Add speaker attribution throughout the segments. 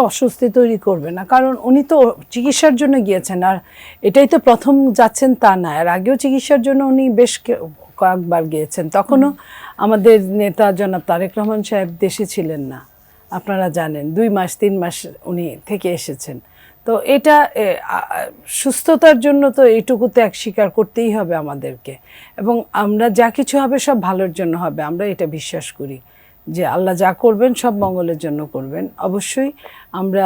Speaker 1: অস্বস্তি তৈরি করবে না, কারণ উনি তো চিকিৎসার জন্য গিয়েছেন, আর এটাই তো প্রথম যাচ্ছেন তা না, আর আগেও চিকিৎসার জন্য উনি বেশ কয়েকবার গিয়েছেন। তখনও আমাদের নেতা জনাব তারেক রহমান সাহেব দেশে ছিলেন না, আপনারা জানেন, 2 মাস 3 মাস উনি থেকে এসেছেন। তো এটা সুস্থতার জন্য তো এইটুকু ত্যাগ স্বীকার করতেই হবে আমাদেরকে, এবং আমরা যা কিছু হবে সব ভালোর জন্য হবে, আমরা এটা বিশ্বাস করি যে আল্লাহ যা করবেন সব মঙ্গলের জন্য করবেন। অবশ্যই আমরা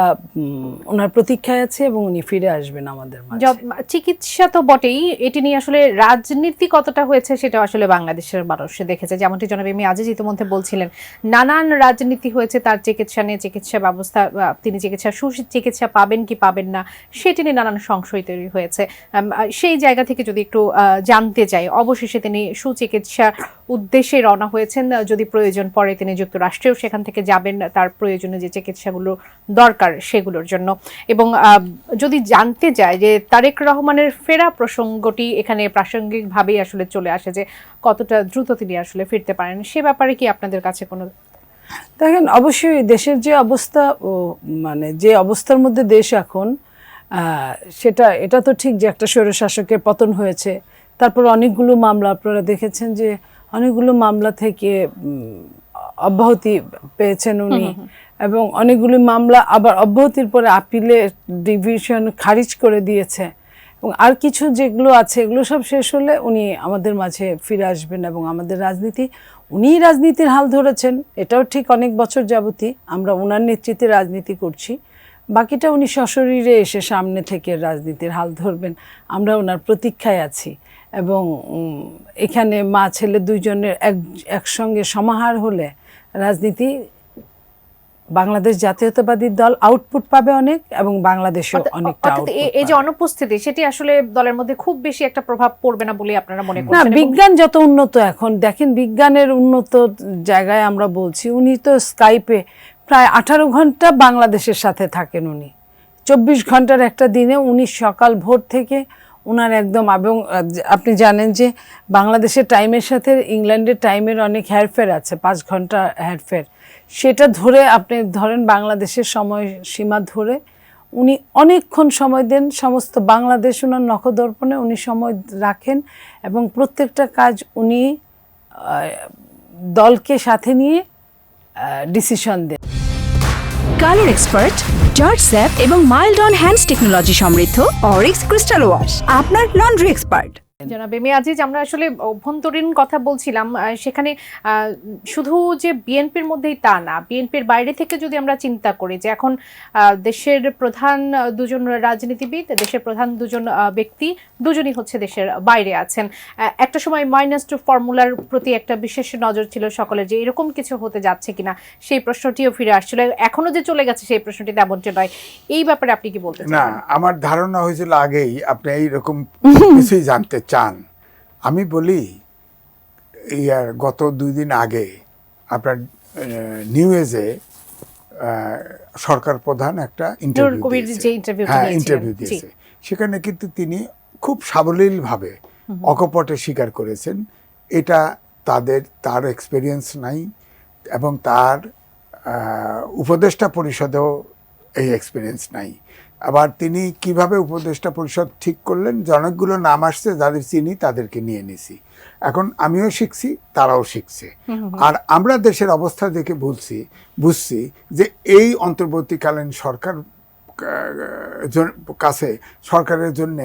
Speaker 1: ওনার প্রতীক্ষায় আছি এবং উনি ফিরে আসবেন আমাদের মাঝে।
Speaker 2: চিকিৎসা তো বটেই, এটি নিয়ে আসলে রাজনীতি কতটা হয়েছে সেটা আসলে বাংলাদেশের মানুষ দেখেছে। যেমনটি জনাব এম এ আজিজ ইতিমধ্যে বলছিলেন, নানান রাজনীতি হয়েছে তার চিকিৎসা নিয়ে, চিকিৎসা ব্যবস্থা, তিনি সুচিকিৎসা পাবেন কি পাবেন না সেটি নিয়ে নানান সংশয় তৈরি হয়েছে। সেই জায়গা থেকে যদি একটু জানতে চাই, অবশেষে তিনি সুচিকিৎসার উদ্দেশ্যে রওনা হয়েছেন, যদি প্রয়োজন পড়ে তিনি যুক্তরাষ্ট্রেও সেখান থেকে যাবেন তার প্রয়োজনীয় যে চিকিৎসাগুলো দরকার সেগুলোর জন্য। এবং যদি জানতে চাই যে তারেক রহমানের ফেরা প্রসঙ্গটি এখানে প্রাসঙ্গিকভাবেই আসলে চলে আসে, যে কতটা দ্রুত তিনি আসলে ফিরতে পারেন, সে ব্যাপারে কি আপনাদের কাছে কোনো?
Speaker 1: দেখেন, অবশ্যই দেশের যে অবস্থা, মানে যে অবস্থার মধ্যে দেশ এখন, এটা তো ঠিক যে একটা স্বৈরশাসকের পতন হয়েছে, তারপর অনেকগুলো মামলা আপনারা দেখেছেন যে অনেকগুলো মামলা থেকে অব্যাহতি পেয়েছেন উনি, এবং অনেকগুলো মামলা আবার অব্যাহতির পরে আপিলে ডিভিশন খারিজ করে দিয়েছে, এবং আর কিছু যেগুলো আছে এগুলো সব শেষ হলে উনি আমাদের মাঝে ফিরে আসবেন। এবং আমাদের উনিই রাজনীতির হাল ধরেছেন, এটাও ঠিক, অনেক বছর যাবতই আমরা ওনার নেতৃত্বে রাজনীতি করছি, বাকিটা উনি সশরীরে এসে সামনে থেকে রাজনীতির হাল ধরবেন, আমরা ওনার প্রতীক্ষায় আছি। এবং এখানে মা ছেলে দুইজনের একসঙ্গে সমাহার হলে রাজনীতি, বাংলাদেশ জাতীয়তাবাদী দল আউটপুট পাবে অনেক, এবং বাংলাদেশও অনেকটা আউটপুট পাবে।
Speaker 2: এই যে অনুপস্থিতি, সেটি আসলে দলের মধ্যে খুব বেশি একটা প্রভাব পড়বে না বলে আপনারা মনে করছেন?
Speaker 1: না, বিজ্ঞান যত উন্নত, এখন দেখেন বিজ্ঞানের উন্নত জায়গায় আমরা বলছি, উনি তো স্কাইপে প্রায় 18 ঘন্টা বাংলাদেশের সাথে থাকেন, উনি 24 ঘন্টার একটা দিনে, উনি সকাল ভোর থেকে ওনার একদম, এবং আপনি জানেন যে বাংলাদেশের টাইমের সাথে ইংল্যান্ডের টাইমের অনেক হেরফের আছে, 5 ঘন্টা হেরফের, সেটা ধরে আপনি ধরেন বাংলাদেশের সময় সীমা ধরে উনি অনেকক্ষণ সময় দেন, সমস্ত বাংলাদেশ ওনার নখদর্পণে উনি সময় রাখেন, এবং প্রত্যেকটা কাজ উনি দলকে সাথে নিয়ে ডিসিশন দেন।
Speaker 3: কালার এক্সপার্ট, জর্জ স্যাপ এবং মাইল্ড অন হ্যান্ডস টেকনোলজি সমৃদ্ধ অরিক্স ক্রিস্টাল ওয়াশ আপনার লন্ড্রি এক্সপার্ট।
Speaker 2: জনাব এম এ আজিজ, আমরা আসলে অভ্যন্তরীণ কথা বলছিলাম, সেখানে শুধু যে বিএনপির মধ্যেই তা না, বিএনপির বাইরে থেকে যদি আমরা চিন্তা করি যে এখন দেশের প্রধান দুজন রাজনীতিবিদ, দেশের প্রধান দুজন ব্যক্তি, দুজনই হচ্ছে দেশের বাইরে আছেন। একটা সময় -2 ফর্মুলার প্রতি একটা বিশেষ নজর ছিল সকলের, যে এরকম কিছু হতে যাচ্ছে কিনা, সেই প্রশ্নটিও ফিরে আসছিল। এখনো যে চলে গেছে সেই প্রশ্নটি তেমনটি নয়, এই ব্যাপারে আপনি কি বলতে চান?
Speaker 4: না, আমার ধারণা হয়েছিল আগেই আপনি এইরকম কিছুই জানতে চান। আমি বলি, গত 2 দিন আগে আপনার নিউজে সরকার প্রধান একটা ইন্টারভিউ দিয়েছে, সেখানে কিন্তু তিনি খুব সাবলীলভাবে অকপটে স্বীকার করেছেন এটা তার এক্সপেরিয়েন্স নাই, এবং তার উপদেষ্টা পরিষদেও এই এক্সপিরিয়েন্স নাই। আবার তিনি কিভাবে উপদেষ্টা পরিষদ ঠিক করলেন, যে অনেকগুলো নাম আসছে, যাদের চিনি তাদেরকে নিয়ে নিছি। এখন আমিও শিখছি, তারাও শিখছে, আর আমরা দেশের অবস্থা দেখে বুঝছি যে এই অন্তর্বর্তীকালীন সরকারের জন্য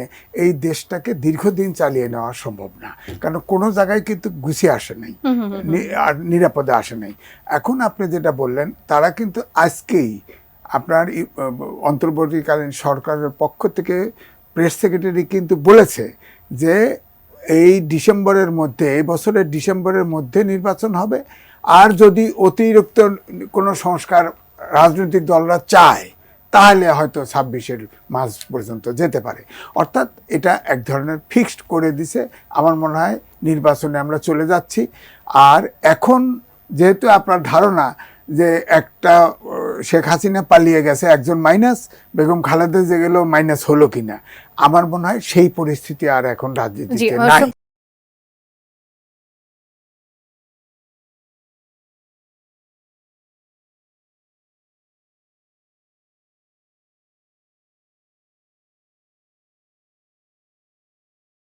Speaker 4: এই দেশটাকে দীর্ঘদিন চালিয়ে নেওয়া সম্ভব না, কারণ কোনো জায়গায় কিন্তু গুছিয়ে আসে নাই, আর নিরাপদে আসে নাই। এখন আপনি যেটা বললেন, তারা কিন্তু আজকেই আপনার অন্তর্বর্তীকালীন সরকারের পক্ষ থেকে প্রেস সেক্রেটারি কিন্তু বলেছে যে এই বছরের ডিসেম্বরের মধ্যে নির্বাচন হবে, আর যদি অতিরিক্ত কোনো সংস্কার রাজনৈতিক দলরা চায় তাহলে হয়তো 26-এর মাঝ পর্যন্ত যেতে পারে। অর্থাৎ এটা এক ধরনের ফিক্সড করে দিছে। আমার মনে হয় নির্বাচনে আমরা চলে যাচ্ছি। আর এখন যেহেতু আপনার ধারণা যে একটা শেখ হাসিনা পালিয়ে গেছে, একজন মাইনাস, বেগম খালেদা যে গেল মাইনাস হলো কিনা, আমার মনে হয় সেই পরিস্থিতি আর এখন রাজনীতিতে নাই।